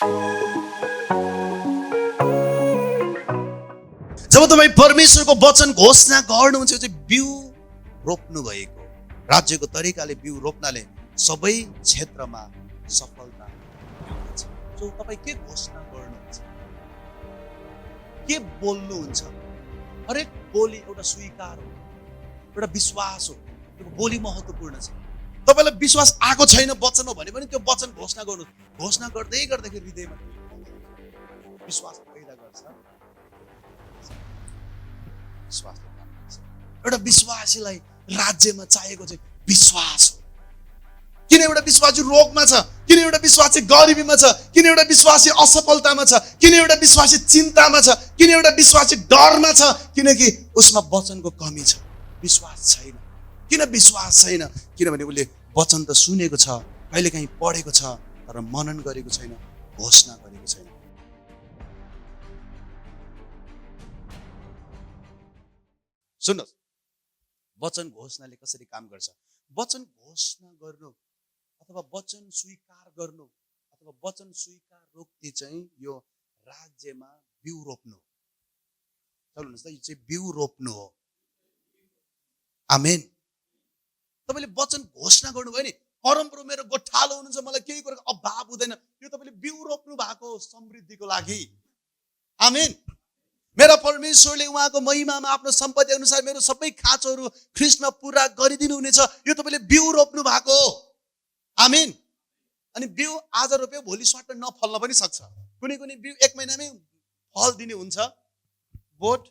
जब तपाईँ परमेश्वरको वचन घोषणा गर्नुहुन्छ, चाहिँ बिउ रोप्नु भएको राज्यको तरिकाले बिउ रोप्नाले सबै क्षेत्रमा सफलता हुन्छ। जो तपाईँ के घोषणा गर्नुहुन्छ, के बोल्नुहुन्छ, हरेक बोली एउटा स्वीकार हो, एउटा विश्वास हो। त्यो बोली महत्त्वपूर्ण छ। तपाईँलाई विश्वास आएको छैन वचन हो भने पनि त्यो वचन घोषणा गर्नु। घोषणा गर्दै गर्दाखेरि हृदयमा विश्वास पैदा गर्छ। एउटा विश्वासीलाई राज्यमा चाहिएको चाहिँ विश्वास हो। किन एउटा विश्वासी रोगमा छ, किन एउटा विश्वासी गरिबीमा छ, किन एउटा विश्वासी असफलतामा छ, किन एउटा विश्वासी चिन्तामा छ, किन एउटा विश्वासी डरमा छ, किनकि उसमा वचनको कमी छ, विश्वास छैन। किन विश्वास छैन? किनभने उसले वचन त सुनेको छ, कहिलेकाहीँ पढेको छ, तर मनन गरेको छैन, घोषणा गरेको छैन। सुन्नुहोस्, वचन घोषणाले कसरी काम गर्छ? वचन घोषणा गर्नु अथवा वचन स्वीकार गर्नु अथवा वचन स्वीकार रोक्ति चाहिँ यो राज्यमा बिउ रोप्नु। चल्नुहोस् त, यो चाहिँ बिउ रोप्नु हो। आमेन। तपाईँले वचन घोषणा गर्नुभयो नि, परमप्रभु मेरो गोठालो हुनुहुन्छ, मलाई केही कुराको अभाव हुँदैन, यो तपाईँले बिउ रोप्नु भएको समृद्धिको लागि। आमेन। मेरा परमेश्वरले उहाँको महिमामा आफ्नो सम्पत्ति अनुसार मेरो सबै खाँचोहरू ख्रीष्टमा पुरा गरिदिनु हुनेछ, यो तपाईँले बिउ रोप्नु भएको। आमेन। अनि बिउ आज रोप्यो भोलि स्वाट नफल्न पनि सक्छ। कुनै कुनै बिउ 1 महिनामै फल दिने हुन्छ बोट,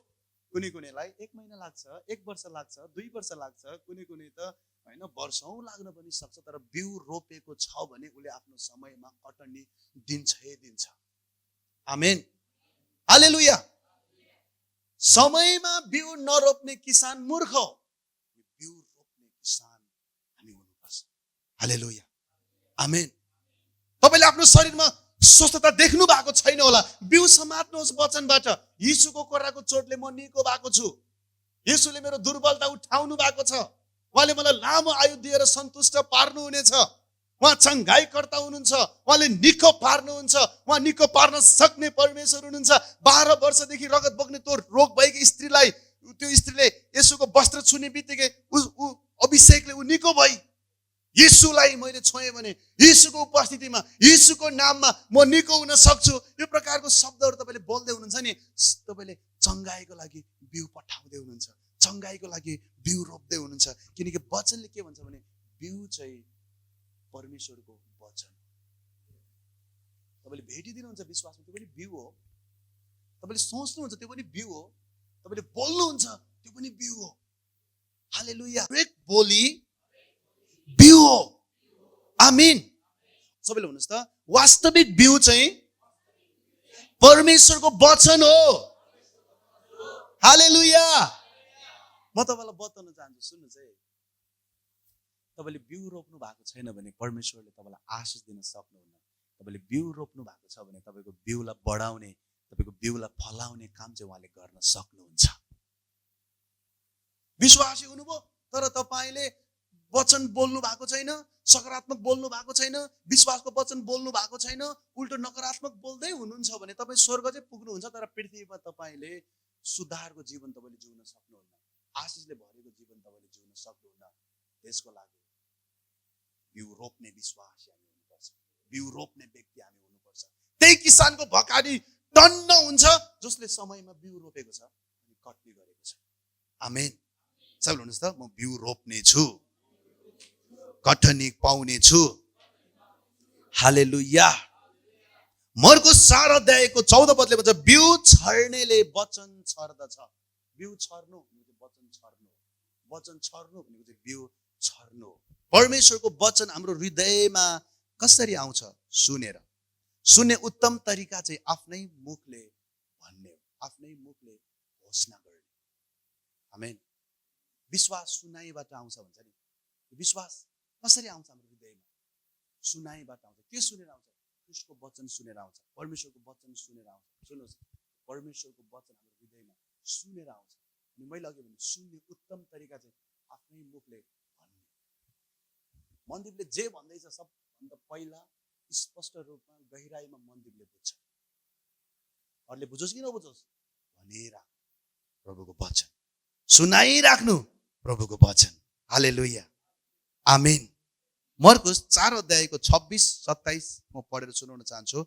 कुनै कुनैलाई 1 महिना लाग्छ, 1 वर्ष लाग्छ, 2 वर्ष लाग्छ, कुनै कुनै त होइन वर्षौँ लाग्न पनि सक्छ। तर बिउ रोपेको छ भने उसले आफ्नो समयमा कटनी दिन्छ। आमेन। हालेलुया। समयमा बिउ नरोप्ने किसान मूर्ख हो, बिउ रोप्ने किसान हामी हुनुपर्छ। हालेलुया। आमेन। तपाईँले आफ्नो शरीरमा स्वस्थता देख्नु भएको छैन होला, बिउ समात्नुहोस् वचनबाट। यीशुको कोराको चोटले म निको भएको छु, यीशुले मेरो दुर्बलता उठाउनु भएको छ, उहाँले मलाई लामो आयु दिएर सन्तुष्ट पार्नुहुनेछ, उहाँ चङ्गाइकर्ता हुनुहुन्छ, उहाँले निको पार्नुहुन्छ, उहाँ निको पार्न सक्ने परमेश्वर हुनुहुन्छ। 12 वर्षदेखि रगत बग्ने त्यो रोग भएकी स्त्रीलाई, त्यो स्त्रीले येशूको वस्त्र छुने बित्तिकै अभिषेकले ऊ निको भई। यीशुलाई मैले छोएँ भने, यीशुको उपस्थितिमा, यीशुको नाममा म निको हुन सक्छु। यो प्रकारको शब्दहरू तपाईँले बोल्दै हुनुहुन्छ नि, तपाईँले चङ्गाइको लागि बिउ पठाउँदै हुनुहुन्छ, चङ्गाइको लागि बिउ रोप्दै हुनुहुन्छ। किनकि वचनले के भन्छ भने बिउ चाहिँ परमेश्वरको वचन। तपाईँले भेटिदिनुहुन्छ विश्वासमा, त्यो पनि बिउ हो। तपाईँले सोच्नुहुन्छ त्यो पनि बिउ हो। तपाईँले बोल्नुहुन्छ त्यो पनि बिउ हो। हालेलुया। हरेक बोली बिउ हो। आमीन। सबैले भन्नुहोस् त, वास्तविक बिउ चाहिँ परमेश्वरको वचन हो। हालेलुया। म तपाईँलाई बताउन चाहन्छु, सुन्नुहोस् है, तपाईँले बिउ रोप्नु भएको छैन भने परमेश्वरले तपाईँलाई आशिष दिन सक्नुहुन्न। तपाईँले बिउ रोप्नु भएको छ भने तपाईँको बिउलाई बढाउने, तपाईँको बिउलाई फलाउने काम चाहिँ उहाँले गर्न सक्नुहुन्छ। विश्वासी हुनुभयो तर तपाईँले वचन बोल्नु भएको छैन, सकारात्मक बोल्नु भएको छैन, विश्वासको वचन बोल्नु भएको छैन, उल्टो नकारात्मक बोल्दै हुनुहुन्छ भने तपाईँ स्वर्ग चाहिँ पुग्नुहुन्छ, तर पृथ्वीमा तपाईँले सुधारको जीवन तपाईँले जिउन सक्नुहुन्न, आशिषले भरेको जीवन तपाईँले जिउन सक्नुहुन्न। त्यसको लागि बिउ रोप्ने विश्वासी हामी हुनुपर्छ, बिउ रोप्ने व्यक्ति हामी हुनुपर्छ। त्यही किसानको भकाडी टन्न हुन्छ जसले समयमा बिउ रोपेको छ अनि कटनी गरेको छ। आमेन। सब भन्नुहोस् त, म बिउ रोप्ने छु, कटनी पाउने छु। हालेलुया। मरकुस 4 अध्यायको 14 पदले भन्छ, बिउ छर्नेले वचन छर्दछ। बिउ छर्नु भनेको वचन छर्नु, वचन छर्नु भनेको चाहिँ बिउ छर्नु। परमेश्वरको वचन हाम्रो हृदयमा कसरी आउँछ? सुनेर। सुन्ने उत्तम तरिका चाहिँ आफ्नै मुखले भन्ने, आफ्नै मुखले घोषणा गर्ने। आमेन। विश्वास सुनाइबाट आउँछ भन्छ नि। विश्वास कसरी आउँछ हाम्रो हृदयमा? सुनाइबाट आउँछ। के सुनेर आउँछ? ख्रीष्टको वचन सुनेर आउँछ, परमेश्वरको वचन सुनेर आउँछ। सुन्नुहोस्, परमेश्वरको वचन हाम्रो हृदयमा सुनेर आउँछ। अनि मैले अघि भने सुन्ने उत्तम तरिका चाहिँ आफ्नै मुखले भन्ने। मन्दिरले जे भन्दैछ सबभन्दा पहिला स्पष्ट रूपमा गहिराईमा मन्दिरले बुझ्छ। अरूले बुझोस् कि नबुझोस् भनिराख्नु प्रभुको वचन, सुनाइराख्नु प्रभुको वचन। हालेलुया, आमेन। मर्कुस 4 अध्यायको 26-27 म पढेर सुनाउन चाहन्छु।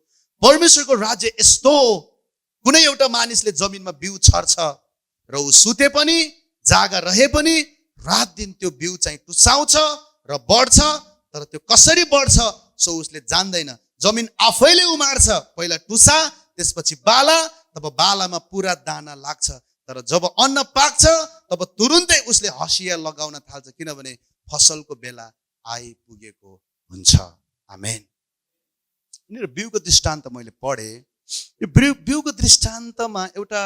परमेश्वरको राज्य यस्तो, कुनै एउटा मानिसले जमिनमा बिउ छर्छ र ऊ सुते पनि जागा रहे पनि रात दिन त्यो बिउ चाहिँ टुसाउँछ र बढ्छ, तर त्यो कसरी बढ्छ सो उसले जान्दैन। जमिन आफैले उमार्छ, पहिला टुसा त्यसपछि बाला, तब बालामा पुरा दाना लाग्छ। तर जब अन्न पाक्छ तब तुरुन्तै उसले हँसिया लगाउन थाल्छ, किनभने फसलको बेला आइपुगेको हुन्छ। आमेन। यिनीहरू बिउको दृष्टान्त मैले पढे। यो बिउको दृष्टान्तमा एउटा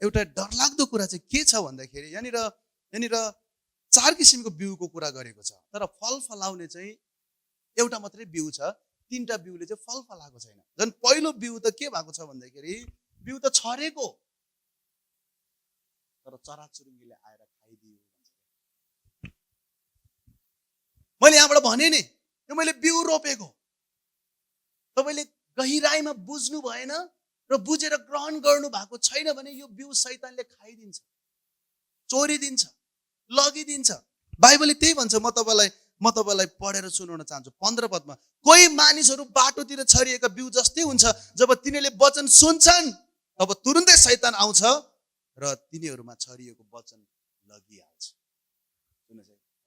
डरलाग्दो कुरा चाहिँ के छ भन्दाखेरि यहाँनिर 4 किसिमको बिउको कुरा गरेको छ, तर फल फलाउने चाहिँ एउटा मात्रै बिउ छ। 3टा बिउले चाहिँ फल फलाएको छैन। झन् पहिलो बिउ त के भएको छ भन्दाखेरि बिउ त छरेको, तर चराचुरुङ्गीले आएर खाइदियो। मैले यहाँबाट भने नि, यो मैले बिउ रोपेको, तपाईँले गहिराईमा बुझ्नु भएन र बुझेर ग्रहण गर्नु भएको छैन भने यो बिउ शैतानले खाइदिन्छ, चोरिदिन्छ, लगिदिन्छ। बाइबलले त्यही भन्छ। म तपाईँलाई पढेर सुनाउन चाहन्छु। 15 पदमा, कोही मानिसहरू बाटोतिर छरिएका बिउ जस्तै हुन्छ, जब तिनीहरूले वचन सुन्छन् तब तुरुन्तै शैतान आउँछ र तिनीहरूमा छरिएको वचन लगिहाल्छ।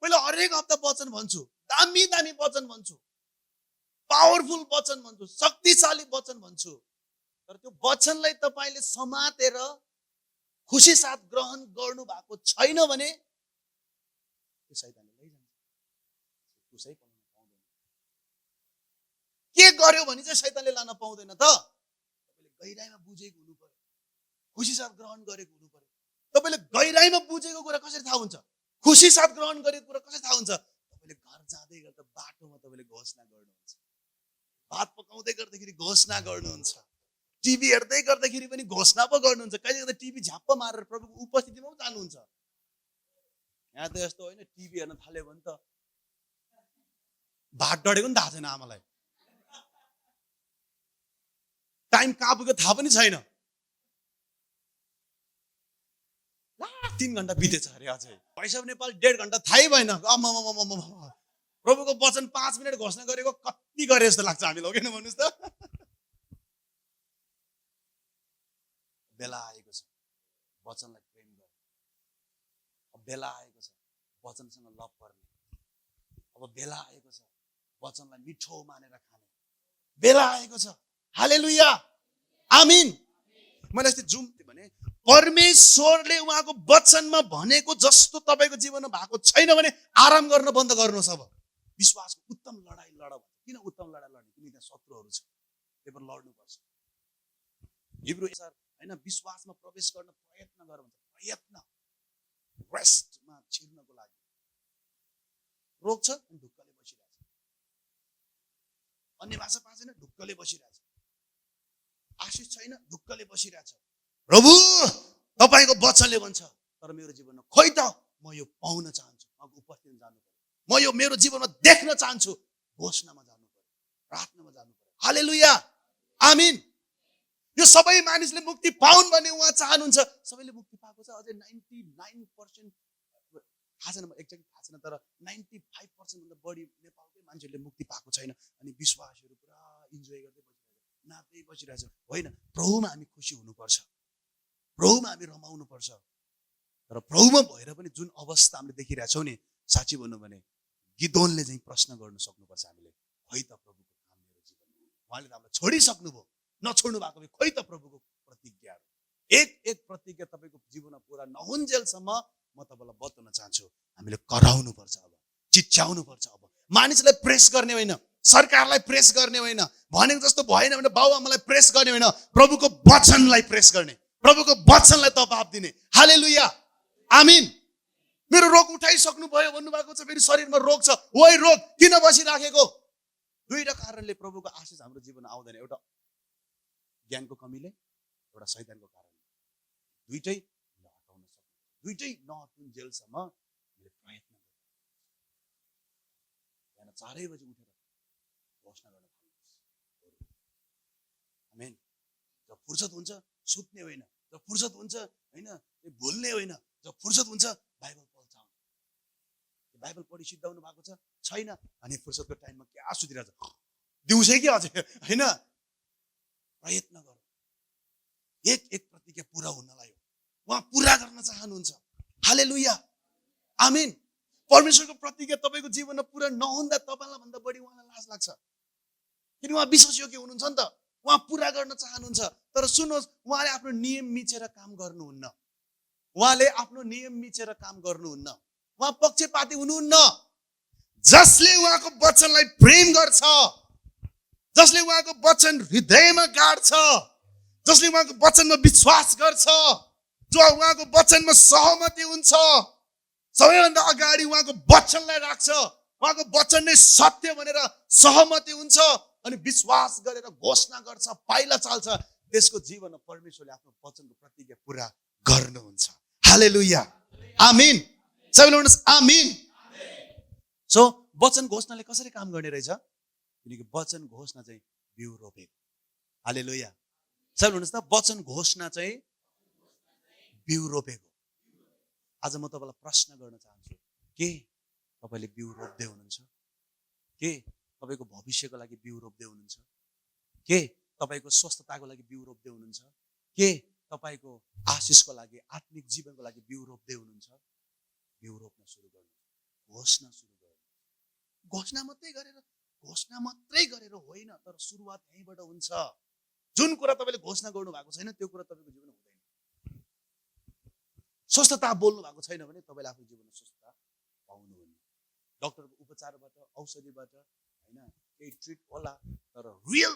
मैले हरेक हप्ता वचन भन्छु, दामी वचन भन्छु, पावरफुल वचन भन्छु, शक्तिशाली वचन भन्छु, तर त्यो वचनलाई तपाईँले समातेर खुसी साथ ग्रहण गर्नु भएको छैन भने त्यो शैतानले लैजान्छ। खुसै पाउन पाउँदैन। के गर्यो भने चाहिँ शैतानले लान पाउँदैन त? तपाईँले गहिराईमा बुझेको हुनु पर्यो, खुसी साथ ग्रहण गरेको हुनु पर्यो। तपाईँले गहिराईमा बुझेको कुरा कसरी थाहा हुन्छ? खुसी साथ ग्रहण गरेको कुरा कसरी थाहा हुन्छ? तपाईँले घर जाँदै गर्दा बाटोमा तपाईँले घोषणा गर्नुहुन्छ, भात पकाउँदै गर्दाखेरि घोषणा गर्नुहुन्छ, टिभी हेर्दै गर्दाखेरि पनि घोषणा पो गर्नुहुन्छ, कहिले कहिले टिभी झ्याप्प मारेर प्रभुको उपस्थितिमा पनि जानुहुन्छ। यहाँ त यस्तो होइन, टिभी हेर्न थाल्यो भने त भात डढेको पनि थाहा छैन, आमालाई टाइम कहाँ पुग्यो थाहा पनि छैन। 3 घन्टा बितेछ अरे, अझै पैसा नेपाल 1.5 घन्टा थाहै भएन। प्रभुको वचन 5 मिनट घोषणा गरेको कति गरे जस्तो लाग्छ हामीलाई, हो किन भन्नुहोस् त? बेला आएको छ वचनलाई प्रेम गर्ने, अब बेला आएको छ वचनसँग लभ गर्ने, अब बेला आएको छ वचनलाई मिठो मानेर खाने बेला आएको छ। हालेलुया, आमीन। मैले अस्ति जुम भने परमेश्वरले उहाँको वचनमा भनेको जस्तो तपाईँको जीवनमा भएको छैन भने आराम गर्न बन्द गर्नुहोस्। अब विश्वासको उत्तम लडाई लड। किन उत्तम लडाई लड्ने? किन त्यहाँ शत्रुहरू छ, त्यही भएर लड्नुपर्छ। हिब्रू होइन, विश्वासमा प्रवेश गर्न प्रयत्न गर भन्छ। प्रयत्न रेस्टमा छिर्नको लागि रोक्छ, ढुक्कले बसिरहेछ। अन्य भाषा पाएन, ढुक्कले बसिरहेछ। आशिष छैन, ढुक्कले बसिरहेछ। प्रभु तपाईँको वचनले भन्छ, तर मेरो जीवनमा खोइ त म यो पाउन चाहन्छु, उहाँको उपस्थितिमा जानु पर्यो, म यो मेरो जीवनमा देख्न चाहन्छु, घोषणामा जानु पर्यो, प्रार्थनामा जानु पर्यो। हालेलुया, आमीन। यो सबै मानिसले मुक्ति पाउन् भन्ने उहाँ चाहनुहुन्छ। सबैले मुक्ति पाएको छ, अझै 99% थाहा छैन, एक्ज्याक्ट थाहा छैन, तर 95% भन्दा बढी नेपालकै मान्छेहरूले मुक्ति पाएको छैन। अनि विश्वासहरू पुरा इन्जोय गर्दै बसिरहेछ, नाच्दै बसिरहेछ। होइन, प्रभुमा हामी खुसी हुनुपर्छ, प्रभुमा हामी रमाउनु पर्छ। तर प्रभुमा भएर पनि जुन अवस्था हामीले देखिरहेछौँ नि, साँच्ची भन्नु भने गिदोनले चाहिँ प्रश्न गर्न सक्नुपर्छ हामीले, खोइ त प्रभुको काम मेरो जीवनमा, उहाँले त हामीलाई छोडिसक्नुभयो, नछोड्नु भएको भए खोइ त प्रभुको प्रतिज्ञाहरू। एक प्रतिज्ञा तपाईँको जीवनमा पुरा नहुन्जेलसम्म म तपाईँलाई बताउन चाहन्छु, हामीले कराउनु पर्छ, अब चिच्याउनु पर्छ। अब मानिसलाई प्रेस गर्ने होइन, सरकारलाई प्रेस गर्ने होइन, भनेको जस्तो भएन भने बाबुआमालाई प्रेस गर्ने होइन, प्रभुको वचनलाई प्रेस गर्ने, प्रभुको वचनलाई दबाब दिने। हालेलुया, आमीन। मेरो रोग उठाइसक्नु भयो भन्नुभएको छ, मेरो शरीरमा रोग छ, वही रोग किन बसिराखेको? 2टा कारणले प्रभुको आशिष हाम्रो जीवनमा आउँदैन। एउटा ज्ञानको कमीले, एउटा शैतानको कारणले। दुईटै हटाउन सक्नु, दुईटै नहटुन्जेलसम्म हामीले प्रयत्न गर्नु। बिहान 4 बजे उठेर घोषणा गर्न थाल्नुहोस्, फुर्सद हुन्छ सुत्ने होइन, जब फुर्सद हुन्छ होइन भुल्ने होइन, जब फुर्सद हुन्छ बाइबल पढ्छ। बाइबल पढि सिद्धाउनु भएको छैन अनि फुर्सदको टाइममा क्या सुतिरहेछ दिउँसै कि अझै होइन। प्रयत्न गरौँ एक प्रतिज्ञा पुरा हुनलाई उहाँ पुरा गर्न चाहनुहुन्छ। हालेलुया, आमेन। परमेश्वरको प्रतिज्ञा तपाईँको जीवनमा पुरा नहुँदा तपाईँलाई भन्दा बढी उहाँलाई लाज लाग्छ, किन उहाँ विश्वासयोग्य हुनुहुन्छ नि त, उहाँ पुरा गर्न चाहनुहुन्छ। तर सुन्नुहोस्, उहाँले आफ्नो नियम मिचेर काम गर्नुहुन्न, उहाँले आफ्नो नियम मिचेर काम गर्नुहुन्न, उहाँ पक्षपाती हुनुहुन्न। जसले उहाँको वचनलाई प्रेम गर्छ, जसले उहाँको वचन हृदयमा गाड्छ, जसले उहाँको वचनमा विश्वास गर्छ, जो उहाँको वचनमा सहमति हुन्छ, सबैभन्दा अगाडि उहाँको वचनलाई राख्छ, उहाँको वचन नै सत्य भनेर सहमति हुन्छ अनि विश्वास गरेर घोषणा गर्छ, पाइला चाल्छ, त्यसको जीवनमा परमेश्वरले आफ्नो वचनको प्रतिज्ञा पुरा गर्नुहुन्छ। हालेलुया, आमीन। सबैले भन्नुहोस् आमीन। सो वचन घोषणाले कसरी काम गर्ने रहेछ? किनकि वचन घोषणा चाहिँ बिउ रोपेको। हालेलुया, सबैले भन्नुहोस् त, वचन घोषणा चाहिँ बिउ रोपेको। आज म तपाईँलाई प्रश्न गर्न चाहन्छु, के तपाईँले बिउ रोप्दै हुनुहुन्छ? के तपाईँको भविष्यको लागि बिउ रोप्दै हुनुहुन्छ? के तपाईँको स्वस्थताको लागि बिउ रोप्दै हुनुहुन्छ? के तपाईँको आशिषको लागि, आत्मिक जीवनको लागि बिउ रोप्दै हुनुहुन्छ? बिउ रोप्न सुरु गर्नु, घोषणा सुरु गर्नु। घोषणा मात्रै गरेर होइन, तर सुरुवात यहीँबाट हुन्छ। जुन कुरा तपाईँले घोषणा गर्नु भएको छैन त्यो कुरा तपाईँको जीवनमा हुँदैन। स्वस्थता बोल्नु भएको छैन भने तपाईँले आफ्नो जीवनमा स्वस्थता पाउनुहुन्न। डक्टरको उपचारबाट, औषधिबाट होइन केही ट्रिट होला, तर रियल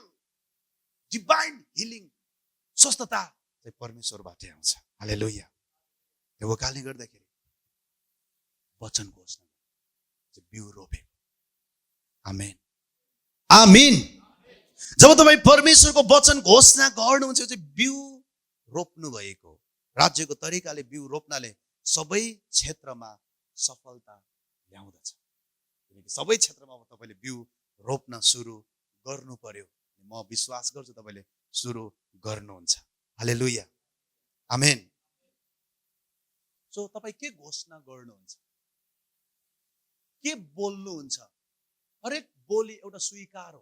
डिभाइन हिलिङ स्वस्थता चाहिँ परमेश्वरबाटै आउँछ। हालेलुया। त्यो कारणले गर्दाखेरि वचन घोषणा चाहिँ बिउ रोपेको। आमेन, आमीन। जब तपाईँ परमेश्वरको वचन घोषणा गर्नुहुन्छ चाहिँ बिउ रोप्नु भएको। राज्यको तरिकाले बिउ रोप्नाले सबै क्षेत्रमा सफलता ल्याउँदछ। किनकि सबै क्षेत्रमा अब तपाईँले बिउ रोप्न सुरु गर्नु पर्यो। म विश्वास गर्छु तपाईँले सुरु गर्नुहुन्छ। हालेलुया, आमेन। सो तपाईँ के घोषणा गर्नुहुन्छ, के बोल्नुहुन्छ? हरेक बोली एउटा स्वीकार हो,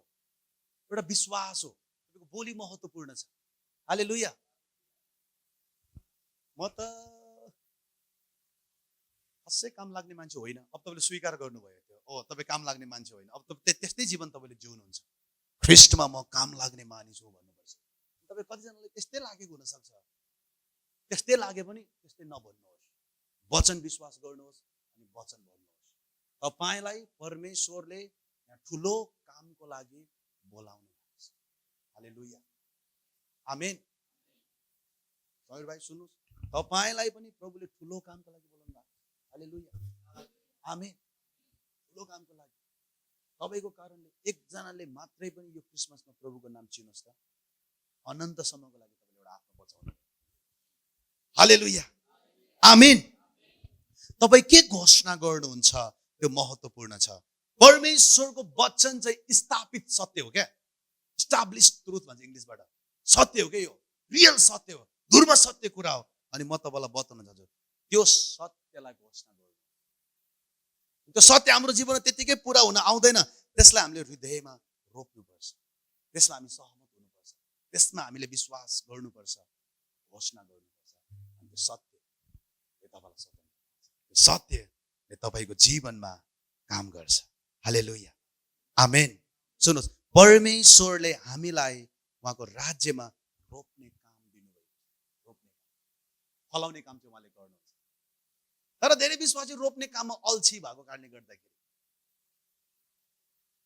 एउटा विश्वास हो। तपाईँको बोली महत्त्वपूर्ण छ। हालेलुया। म त खासै काम लाग्ने मान्छे होइन। अब तपाईँले स्वीकार गर्नुभयो त्यो, ओ तपाईँ काम लाग्ने मान्छे होइन। अब तपाईँ त्यस्तै जीवन तपाईँले जिउनुहुन्छ। ख्रिस्टमा म काम लाग्ने मानिस हो भन्नुपर्छ। तपाईँ कतिजनाले त्यस्तै लागेको हुनसक्छ, त्यस्तै लागे पनि त्यस्तै नभन्नुहोस्। वचन विश्वास गर्नुहोस् अनि वचन भन्नुहोस्। तपाईँलाई परमेश्वरले ठुलो कामको लागि बोलाउनु भएको छ। हालेलुया, आमेन। समीर भाइ सुन्नुहोस्, तपाईँलाई पनि प्रभुले ठुलो कामको लागि बोलाउनु भएको छ। हालेलुया, आमेन। ठुलो कामको लागि तपाईँको कारणले एकजनाले मात्रै पनि यो क्रिसमसमा प्रभुको नाम चिन्नुहोस् त, अनन्तसम्मको लागि तपाईँले एउटा आत्मा बचाउनु। हालेलुया, आमेन। तपाईँ के घोषणा गर्नुहुन्छ त्यो महत्त्वपूर्ण छ। परमेश्वरको वचन चाहिँ स्थापित सत्य हो क्या, इस्टाब्लिश ट्रुथ भन्छ इङ्ग्लिसबाट। सत्य हो क्या, यो रियल सत्य हो, ध्रुव सत्य कुरा हो। अनि म तपाईँलाई बताउन चाहन्छु, त्यो सत्यलाई घोषणा गर्नु। त्यो सत्य हाम्रो जीवनमा त्यतिकै पुरा हुन आउँदैन। त्यसलाई हामीले हृदयमा रोप्नुपर्छ, त्यसमा हामी सहमत हुनुपर्छ, त्यसमा हामीले विश्वास गर्नुपर्छ, घोषणा गर्नुपर्छ। अनि त्यो सत्यले तपाईँलाई सताउनु, सत्यले तपाईँको जीवनमा काम गर्छ। हालेलुया, आमेन। सुन्नुहोस्, परमेश्वरले हामीलाई उहाँको राज्यमा रोप्ने काम दिनुभयो। रोप्ने फलाउने काम चाहिँ उहाँले गर्नुहुन्छ। तर धेरै विश्वासी रोप्ने काममा अल्छी भएको कारणले गर्दाखेरि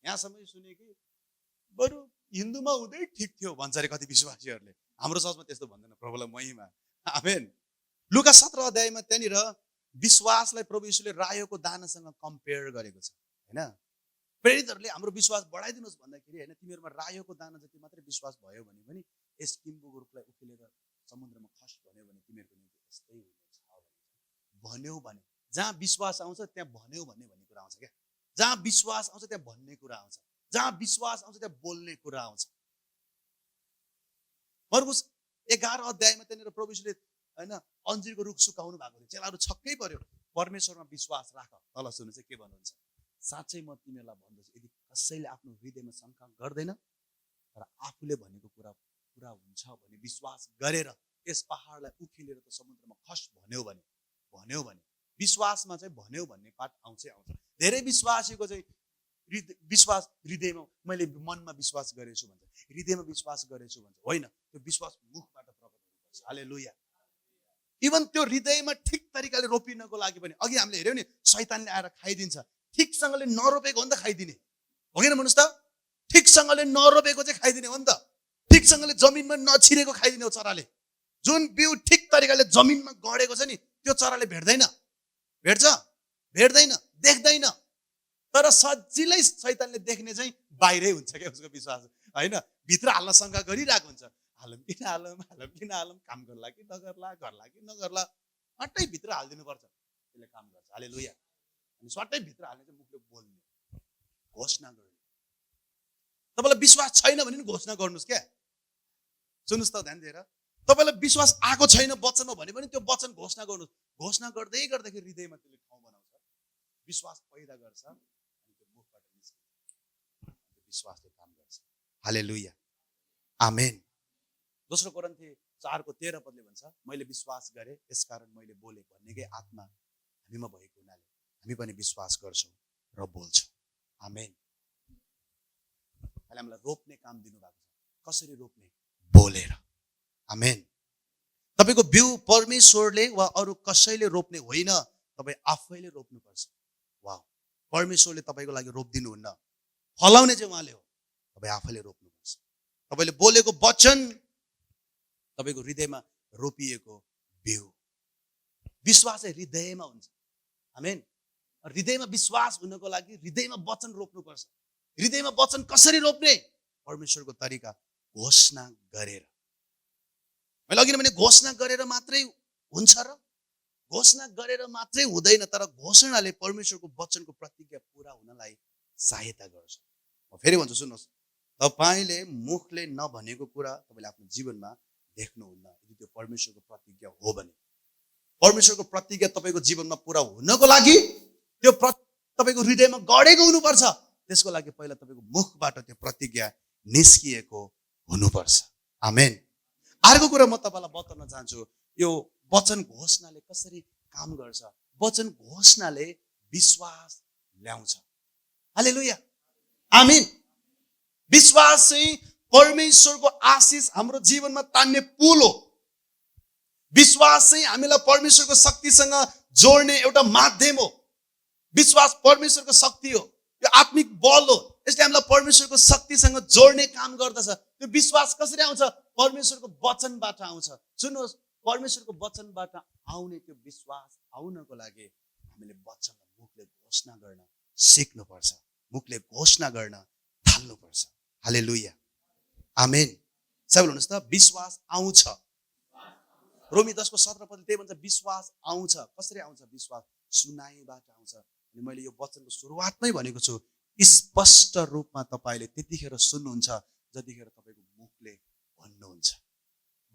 यहाँसम्म सुने कि बरु हिन्दूमा हुँदै ठिक थियो भन्छ अरे कति विश्वासीहरूले। हाम्रो चर्चमा त्यस्तो भन्दैन, प्रभुलाई महिमा, आमेन। लुका 17 अध्यायमा त्यहाँनिर विश्वासलाई प्रभु यीशुले रायोको दानासँग कम्पेयर गरेको छ होइन। प्रेरितहरूले हाम्रो विश्वास बढाइदिनुहोस् भन्दाखेरि होइन, तिमीहरूमा रायोको दाना जति मात्रै विश्वास भयो भने पनि यस किम्बुको रुखलाई उखेलेर समुद्रमा खस भन्यो भने तिमीहरूको निम्ति यस्तै हुनेछ भन्यो भने। जहाँ विश्वास आउँछ त्यहाँ भन्यो भन्ने कुरा आउँछ क्या। जहाँ विश्वास आउँछ त्यहाँ भन्ने कुरा आउँछ, जहाँ विश्वास आउँछ त्यहाँ बोल्ने कुरा आउँछ। मर्कुस 11 अध्यायमा त्यहाँनिर प्रभु यीशुले हैन अन्जीरको रुख सुकाउनु भएको थियो। चेलाहरू छक्कै पर्यो। परमेश्वरमा विश्वास राख। तल सुन्नु चाहिँ के भन्नुहुन्छ? साँच्चै म तिमीहरूलाई भन्दछु, यदि कसैले आफ्नो हृदयमा शङ्का गर्दैन तर आफूले भनेको कुरा पुरा हुन्छ भने विश्वास गरेर यस पहाडलाई उखेलेर त समुद्रमा खस भन्यो भने विश्वासमा चाहिँ भन्यो भन्ने पाठ आउँछै आउँछ। धेरै विश्वासीको चाहिँ विश्वास हृदयमा, मैले मनमा विश्वास गरेछु भन्छ, हृदयमा विश्वास गरेछु भन्छ। होइन, त्यो विश्वास मुखबाट प्रकट हुनुपर्छ। हालेलुया। इभन त्यो हृदयमा ठिक तरिकाले रोपिनको लागि पनि अघि हामीले हेर्यौँ नि, शैतानले आएर खाइदिन्छ। ठिकसँगले नरोपेको हो नि त खाइदिने, हो कि भन्नुहोस् त? ठिकसँगले नरोपेको चाहिँ खाइदिने हो नि त। ठिकसँगले जमिनमा नछिरेको खाइदिने हो चराले। जुन बिउ ठिक तरिकाले जमिनमा गडेको छ नि, त्यो चराले भेट्दैन, देख्दैन। तर सजिलै शैतानले देख्ने चाहिँ बाहिरै हुन्छ क्या उसको विश्वास, होइन? भित्र हाल्न शङ्का गरिरहेको हुन्छ, हालौँ किन हालौँ, काम गर्ला कि नगर्ला, स्वाट्टै भित्र हालिदिनुपर्छ, त्यसले काम गर्छ। हालेलुया। अनि स्वाट्टै भित्र हाल्ने चाहिँ मुखले बोल्ने, घोषणा गर्ने। तपाईँलाई विश्वास छैन भने नि घोषणा गर्नुहोस् क्या। सुन्नुहोस् त ध्यान दिएर, तपाईँलाई विश्वास आएको छैन वचनमा भने पनि त्यो वचन घोषणा गर्नुहोस्। घोषणा गर्दाखेरि हृदयमा त्यसले ठाउँ बनाउँछ, विश्वास पैदा गर्छ, अनि त्यो मुखबाट निस्किन्छ, त्यो विश्वासले काम गर्छ। हालेलुया, आमेन। दोस्रो कोरिन्थी 4:13 भन्छ, मैले विश्वास गरेँ यसकारण मैले बोले भन्नेकै आत्मा हामीमा भएको हुनाले हामी पनि विश्वास गर्छौँ र बोल्छौँ। आमेन। अहिले हामीलाई रोप्ने काम दिनुभएको छ। कसरी रोप्ने? बोलेर। आमेन। तपाईँको बिउ परमेश्वरले वा अरू कसैले रोप्ने होइन, तपाईँ आफैले रोप्नुपर्छ। वाह, परमेश्वरले तपाईँको लागि रोपिदिनुहुन्न, फलाउने चाहिँ उहाँले हो, तपाईँ आफैले रोप्नुपर्छ। तपाईँले बोलेको वचन तपाईँको हृदयमा रोपिएको बिउ। विश्वास चाहिँ हृदयमा हुन्छ। आमेन। हृदयमा विश्वास हुनको लागि हृदयमा वचन रोप्नुपर्छ। हृदयमा वचन कसरी रोप्ने? परमेश्वरको तरिका, घोषणा गरेर। मैले अघि भने घोषणा गरेर मात्रै हुन्छ र? घोषणा गरेर मात्रै हुँदैन, तर घोषणाले परमेश्वरको वचनको प्रतिज्ञा पुरा हुनलाई सहायता गर्छ। म फेरि भन्छु, सुन्नुहोस्, तपाईँले मुखले नभनेको कुरा तपाईँले आफ्नो जीवनमा देख्नुहुन्न। यदि त्यो परमेश्वरको प्रतिज्ञा हो भने, परमेश्वरको प्रतिज्ञा तपाईँको जीवनमा पुरा हुनको लागि त्यो तपाईँको हृदयमा गडेको हुनुपर्छ। त्यसको लागि पहिला तपाईँको मुखबाट त्यो प्रतिज्ञा निस्किएको हुनुपर्छ। आमेन। अर्को कुरा म तपाईँलाई बताउन चाहन्छु, यो वचन घोषणाले कसरी काम गर्छ। वचन घोषणाले विश्वास ल्याउँछ। हालेलुया, आमेन। विश्वास चाहिँ परमेश्वरको आशिष हाम्रो जीवनमा तान्ने पुल हो। विश्वास चाहिँ हामीलाई परमेश्वरको शक्तिसँग जोड्ने एउटा माध्यम हो। विश्वास परमेश्वरको शक्ति हो, यो आत्मिक बल हो। यसले हामीलाई परमेश्वरको शक्तिसँग जोड्ने काम गर्दछ। त्यो विश्वास कसरी आउँछ? परमेश्वरको वचनबाट आउँछ। सुन्नुहोस्, परमेश्वरको वचनबाट आउने त्यो विश्वास आउनको लागि हामीले वचनलाई मुखले घोषणा गर्न सिक्नुपर्छ, मुखले घोषणा गर्न थाल्नुपर्छ। हालेलुया, आमेन। सबैले भन्नुहोस् त, विश्वास आउँछ। रोमी 10:17 त्यही भन्छ, विश्वास आउँछ। कसरी आउँछ? विश्वास सुनाइबाट आउँछ। अनि मैले यो वचनको सुरुवातमै भनेको छु, स्पष्ट रूपमा तपाईँले त्यतिखेर सुन्नुहुन्छ जतिखेर तपाईँको मुखले भन्नुहुन्छ।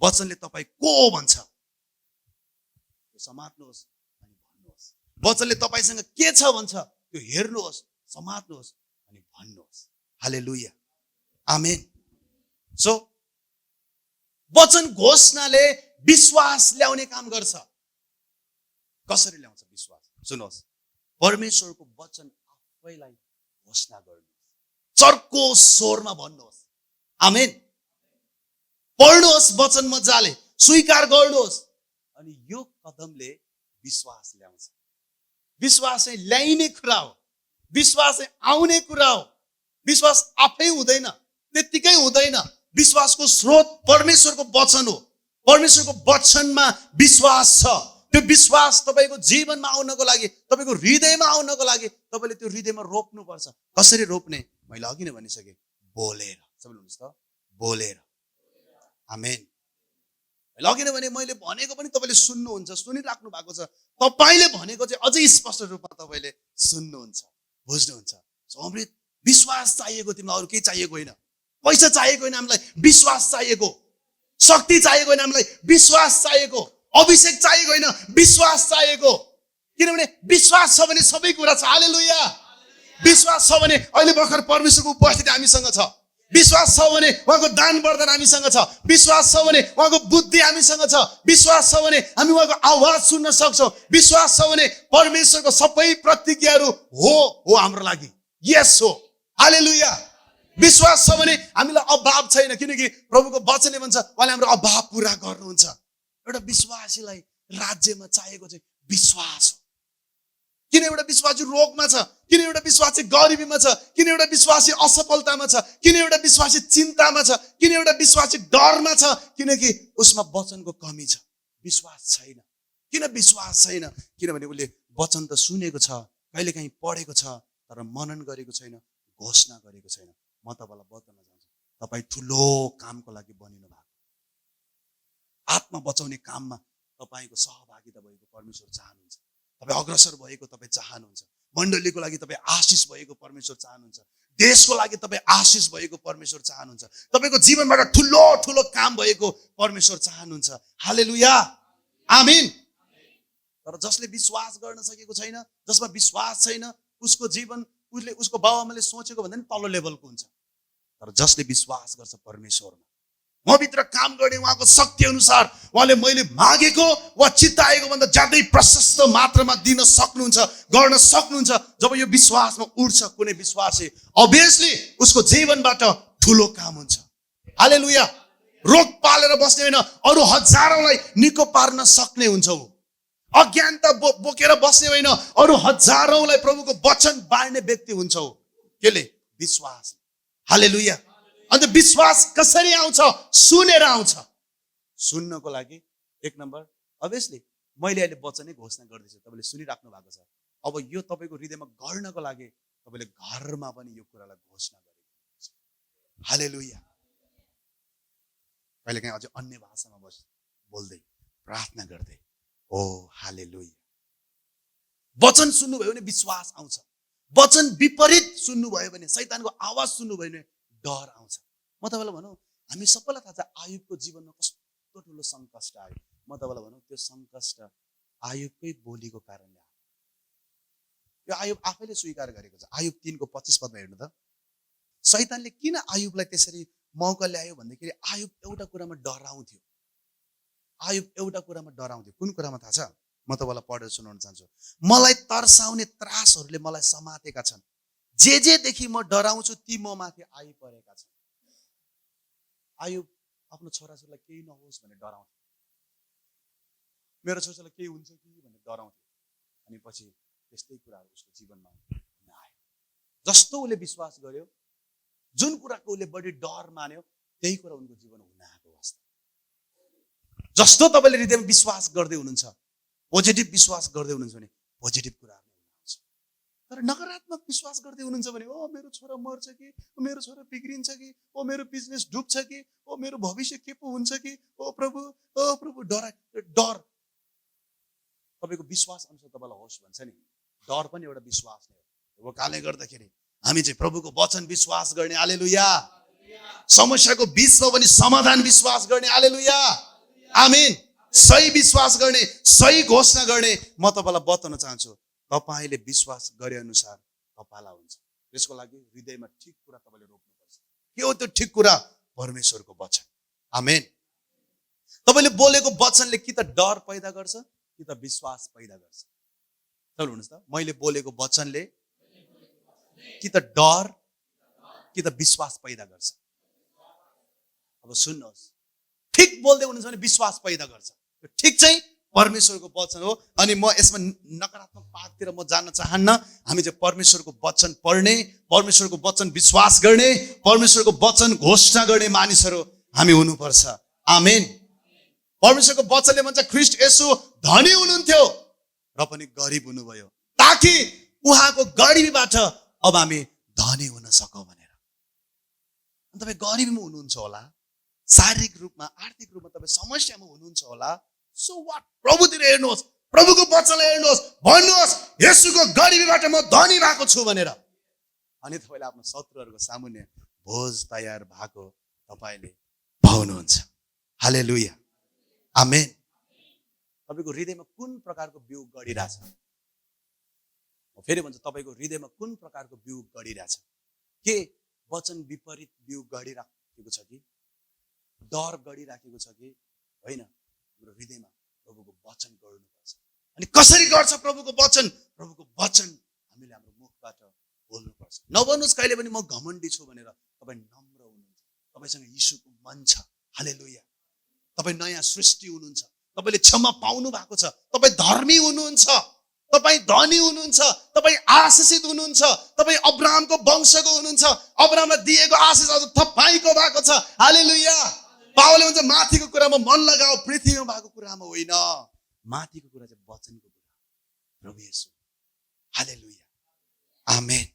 वचनले तपाईँ को भन्छ त्यो समात्नुहोस् अनि भन्नुहोस्। वचनले तपाईँसँग के छ भन्छ त्यो हेर्नुहोस्, समात्नुहोस् अनि भन्नुहोस्। हालेलुया, आमेन। सो वचन घोषणाले विश्वास ल्याउने काम गर्छ। कसरी ल्याउँछ विश्वास? सुन्नुहोस्, परमेश्वरको वचन आफैलाई घोषणा गर्नुहोस्, चर्को स्वरमा भन्नुहोस्। आमेन। पढ्नुहोस् वचन मजाले, स्वीकार गर्नुहोस्, अनि यो कदमले विश्वास ल्याउँछ। विश्वास चाहिँ ल्याइने कुरा हो, विश्वास चाहिँ आउने कुरा हो। विश्वास आफै हुँदैन, त्यत्तिकै हुँदैन। विश्वासको स्रोत परमेश्वरको वचन हो। परमेश्वरको वचनमा विश्वास छ। त्यो विश्वास तपाईँको जीवनमा आउनको लागि, तपाईँको हृदयमा आउनको लागि तपाईँले त्यो हृदयमा रोप्नुपर्छ। कसरी रोप्ने? मैले अघि नै भनिसकेँ, बोलेर। सबैले भन्नुहोस् त, बोलेर। आमेन। मैले अघि नै भने, मैले भनेको पनि तपाईँले सुन्नुहुन्छ, सुनिराख्नु भएको छ। तपाईँले भनेको चाहिँ अझै स्पष्ट रूपमा तपाईँले सुन्नुहुन्छ, बुझ्नुहुन्छ। अमृत, विश्वास चाहिएको, तिमीलाई अरू केही चाहिएको होइन, पैसा चाहिएको होइन, हामीलाई विश्वास चाहिएको। शक्ति चाहिएको होइन, हामीलाई विश्वास चाहिएको, अभिषेक चाहिएको होइन, विश्वास चाहिएको। किनभने विश्वास छ भने सबै कुरा छ। हालेलुया। विश्वास छ भने अहिले भर्खर परमेश्वरको उपस्थिति हामीसँग छ। विश्वास छ भने उहाँको दान वरदान हामीसँग छ। विश्वास छ भने उहाँको बुद्धि हामीसँग छ। विश्वास छ भने हामी उहाँको आवाज सुन्न सक्छौँ। विश्वास छ भने परमेश्वरको सबै प्रतिज्ञाहरू हो हाम्रो लागि, यस हो। हालेलुया। विश्वास छ भने हामीलाई अभाव छैन, किनकि प्रभुको वचनले भन्छ उहाँले हाम्रो अभाव पुरा गर्नुहुन्छ। एउटा विश्वासीलाई राज्यमा चाहिएको चाहिँ विश्वास हो। किन एउटा विश्वासी रोगमा छ, किन एउटा विश्वासी गरिबीमा छ, किन एउटा विश्वासी असफलतामा छ, किन एउटा विश्वासी चिन्तामा छ, किन एउटा विश्वासी डरमा छ, किनकि उसमा वचनको कमी छ, विश्वास छैन। किन विश्वास छैन? किनभने उसले वचन त सुनेको छ, कहिलेकाहीँ पढेको छ, तर मनन गरेको छैन, घोषणा गरेको छैन। म तपाईँलाई बताउन चाहन्छु, तपाईँ ठुलो कामको लागि बनिनु भएको, आत्मा बचाउने काममा तपाईँको सहभागिता भएको परमेश्वर चाहनुहुन्छ। तपाईँ अग्रसर भएको तपाईँ चाहनुहुन्छ। मण्डलीको लागि तपाईँ आशिष भएको परमेश्वर चाहनुहुन्छ। देशको लागि तपाईँ आशिष भएको परमेश्वर चाहनुहुन्छ। तपाईँको जीवनबाट ठुलो ठुलो काम भएको परमेश्वर चाहनुहुन्छ। हालेलुया। आमीन। तर जसले विश्वास गर्न सकेको छैन, जसमा विश्वास छैन, उसको जीवन उसको बाबुआमाले सोचेको भन्दा पनि तल्लो लेभलको हुन्छ। तर जसले विश्वास गर्छ परमेश्वरमा, म भित्र काम गर्ने उहाँको शक्ति अनुसार उहाँले मैले मागेको वा चित्ताएको भन्दा ज्यादै प्रशस्त मात्रामा दिन सक्नुहुन्छ, गर्न सक्नुहुन्छ। जब यो विश्वासमा उठ्छ कुनै विश्वासी, अभियसली उसको जीवनबाट ठुलो काम हुन्छ। हालेलुया। रोग पालेर बस्ने होइन, अरू हजारौंलाई निको पार्न सक्ने हुन्छ ऊ। अज्ञानता बोकेर बस्ने होइन, अरू हजारौंलाई प्रभुको वचन बाँड्ने व्यक्ति हुन्छ ऊ। केले? विश्वास। हालेलुया। अन्त विश्वास कसरी आउँछ? सुनेर आउँछ। सुन्नको लागि एक नम्बर, अभियसली मैले अहिले वचनै घोषणा गर्दैछु, तपाईँले सुनिराख्नु भएको छ। अब यो तपाईँको हृदयमा गर्नको लागि तपाईँले घरमा पनि यो कुरालाई घोषणा गर्नुहुन्छ। हालेलुया। कहिलेकाहीँ अझै अन्य भाषामा बोल्दै प्रार्थना गर्दै, ओ हालेलुया। वचन सुन्नुभयो भने विश्वास आउँछ। वचन विपरीत सुन्नुभयो भने, शैतानको आवाज सुन्नुभयो भने डर आउँछ। म तपाईँलाई भनौँ, हामी सबैलाई थाहा छ आयुबको जीवनमा कस्तो ठुलो सङ्कष्ट आयो। म तपाईँलाई भनौँ, त्यो सङ्कष्ट आयुबकै बोलीको कारणले आयो। त्यो आयुब आफैले स्वीकार गरेको छ। आयुब 3:25 पदमा हेर्नु त, शैतानले किन आयुबलाई त्यसरी मौका ल्यायो भन्दाखेरि आयुब एउटा कुरामा डराउँथ्यो। आयुब एउटा कुरामा डराउँथ्यो। कुन कुरामा थाहा छ? म तपाईँलाई पढेर सुनाउन चाहन्छु। मलाई तर्साउने त्रासहरूले मलाई समातेका छन्, जेदेखि म डराउँछु ती म माथि आइपरेका छन्। आयुब आफ्नो छोराछोरीलाई केही नहोस् भनेर डराउँथ्यो। मेरो छोराछोरीलाई केही हुन्छ कि भनेर डराउँथ्यो। अनि पछि त्यस्तै कुराहरू उसको जीवनमा हुन आयो। जस्तो उसले विश्वास गर्यो, जुन कुराको उसले बढी डर मान्यो, त्यही कुरा उनको जीवन हुन आएको अवस्था। जस्तो तपाईँले हृदयमा विश्वास गर्दै हुनुहुन्छ, पोजिटिभ विश्वास गर्दै हुनुहुन्छ भने पोजिटिभ कुराहरू हुन आउँछ। तर नकारात्मक विश्वास गर्दै हुनुहुन्छ भने, ओ मेरो छोरा मर्छ कि, ओ मेरो छोरा बिग्रिन्छ कि, ओ मेरो बिजनेस डुब्छ कि, ओ मेरो भविष्य के पो हुन्छ कि, ओ प्रभु डर तपाईँको विश्वास अनुसार तपाईँलाई होस् भन्छ नि। डर पनि एउटा विश्वास नै हो। कारणले गर्दाखेरि हामी चाहिँ प्रभुको वचन विश्वास गर्ने। हालेलुया। समस्याको बिचमा पनि समाधान विश्वास गर्ने। हालेलुया। आमीन। सही विश्वास गर्ने, सही घोषणा गर्ने। म तपाईँलाई बताउन चाहन्छु, तपाईँले विश्वास गरे अनुसार तपाईँलाई हुन्छ। त्यसको लागि हृदयमा ठिक कुरा तपाईँले रोप्नुपर्छ। के हो त्यो ठिक कुरा? परमेश्वरको वचन। आमेन। तपाईँले बोलेको वचनले कि त डर पैदा गर्छ कि त विश्वास पैदा गर्छ। चल हुनुहोस् त, मैले बोलेको वचनले कि त डर कि त विश्वास पैदा गर्छ। अब सुन्नुहोस्, ठिक बोल्दै हुनुहुन्छ भने विश्वास पैदा गर्छ। ठिक चाहिँ परमेश्वरको वचन हो। अनि म यसमा नकारात्मक पाठतिर म जान्न चाहन्न। हामी चाहिँ परमेश्वरको वचन पढ्ने, परमेश्वरको वचन विश्वास गर्ने, परमेश्वरको वचन घोषणा गर्ने मानिसहरू हामी हुनुपर्छ। आमेन। परमेश्वरको वचनले भन्छ ख्रीष्ट येशू धनी हुनुहुन्थ्यो र पनि गरिब हुनुभयो, ताकि उहाँको गरिबीबाट अब हामी धनी हुन सकौँ भनेर। तपाईँ गरिबीमा हुनुहुन्छ होला, शारीरिक रूपमा, आर्थिक रूपमा तपाईँ समस्यामा हुनुहुन्छ होला। So what? प्रभुतिर हेर्नुहोस्, प्रभुको वचनलाई हेर्नुहोस्, भन्नुहोस् येशूको गरिबीबाट म धनी भएको छु भनेर। अनि तपाईँले आफ्नो शत्रुहरूको सामुन्ने भोज तयार भएको तपाईँले पाउनुहुन्छ। हालेलुया, आमेन। तपाईँको हृदयमा कुन प्रकारको बिउ गढिरहेछ? म फेरि भन्छु, तपाईँको हृदयमा कुन प्रकारको बिउ गढिरहेछ? के वचन विपरीत बिउ गढिराखेको छ कि डर गढिराखेको छ कि होइन? हाम्रो हृदयमा प्रभुको वचन गर्नुपर्छ। अनि कसरी गर्छ प्रभुको वचन? प्रभुको वचन हामीले हाम्रो मुखबाट बोल्नुपर्छ। नभन्नुहोस् कहिले पनि म घमण्डी छु भनेर। तपाईँ नम्र हुनुहुन्छ, तपाईँसँग यीशुको मन छ। हालेलुया, तपाईँ नयाँ सृष्टि हुनुहुन्छ, तपाईँले क्षमा पाउनु भएको छ, तपाईँ धर्मी हुनुहुन्छ, तपाईँ धनी हुनुहुन्छ, तपाईँ आशीषित हुनुहुन्छ, तपाईँ अब्राहमको वंशको हुनुहुन्छ। अब्राहमलाई दिएको आशीष अझ तपाईँको भएको छ। हालेलुया। पावलले भन्छ माथिको कुरामा मन लगाओ, पृथ्वीमा भएको कुरामा होइन। माथिको कुरा चाहिँ वचनको कुरा, प्रभु येशू। हालेलुया, आमेन।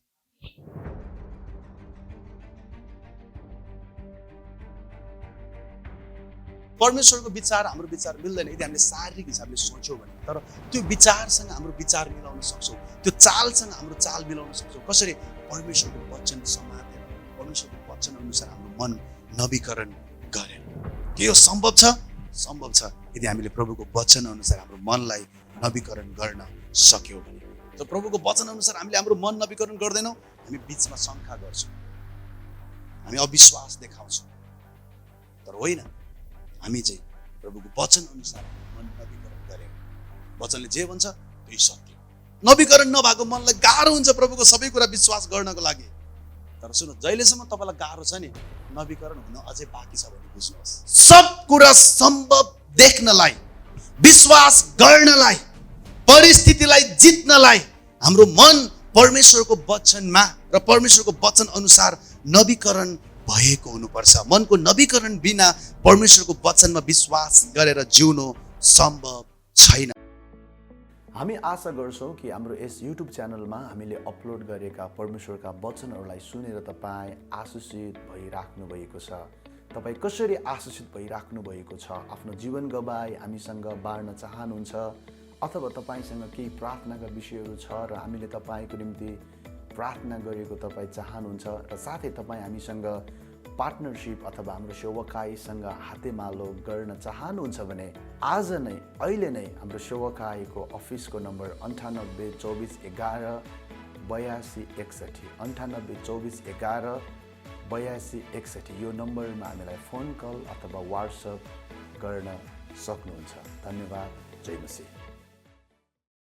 परमेश्वरको विचार हाम्रो विचार मिल्दैन यदि हामीले शारीरिक हिसाबले सोच्यौँ भने। तर त्यो विचारसँग हाम्रो विचार मिलाउन सक्छौँ, त्यो चालसँग हाम्रो चाल मिलाउन सक्छौँ। कसरी? परमेश्वरको वचन समातेर, परमेश्वरको वचन अनुसार हाम्रो मन नवीकरण गरेर। के यो सम्भव छ? सम्भव छ यदि हामीले प्रभुको वचन अनुसार हाम्रो मनलाई नवीकरण गर्न सक्यौँ भने। त प्रभुको वचन अनुसार हामीले हाम्रो मन नवीकरण गर्दैनौँ, हामी बिचमा शङ्का गर्छौँ, हामी अविश्वास देखाउँछौँ। तर होइन, हामी चाहिँ प्रभुको वचन अनुसार मन नवीकरण गरेर, वचनले जे भन्छ त्यही सत्य। नवीकरण नभएको मनलाई गाह्रो हुन्छ प्रभुको सबै कुरा विश्वास गर्नको लागि। तर सुन्नु, जहिलेसम्म तपाईँलाई गाह्रो छ नि, नवीकरण हुन अझै बाँकी छ भने बुझ्नुहोस्। सब कुरा सम्भव देख्नलाई, विश्वास गर्नलाई, परिस्थितिलाई जित्नलाई हाम्रो मन परमेश्वरको वचनमा र परमेश्वरको वचन अनुसार नवीकरण भएको हुनुपर्छ। मनको नवीकरण बिना परमेश्वरको वचनमा विश्वास गरेर जिउनु सम्भव छैन। हामी आशा गर्छौँ कि हाम्रो यस युट्युब च्यानलमा हामीले अपलोड गरेका परमेश्वरका वचनहरूलाई सुनेर तपाईँ आशीषित भइराख्नु भएको छ। तपाईँ कसरी आशीषित भइराख्नु भएको छ? आफ्नो जीवन गवाई हामीसँग बाँड्न चाहनुहुन्छ अथवा तपाईँसँग केही प्रार्थनाका विषयहरू छ र हामीले तपाईँको निम्ति प्रार्थना गरेको तपाईँ चाहनुहुन्छ र साथै तपाईँ हामीसँग पार्टनरसिप अथवा हाम्रो सेवकाईसँग हातेमालो गर्न चाहनुहुन्छ भने आज नै, अहिले नै हाम्रो सेवकाईको अफिसको नम्बर 98 24 11 82 61, 98 24 11 82 61, यो नम्बरमा हामीलाई फोन कल अथवा वाट्सएप गर्न सक्नुहुन्छ। धन्यवाद। जय मसीह।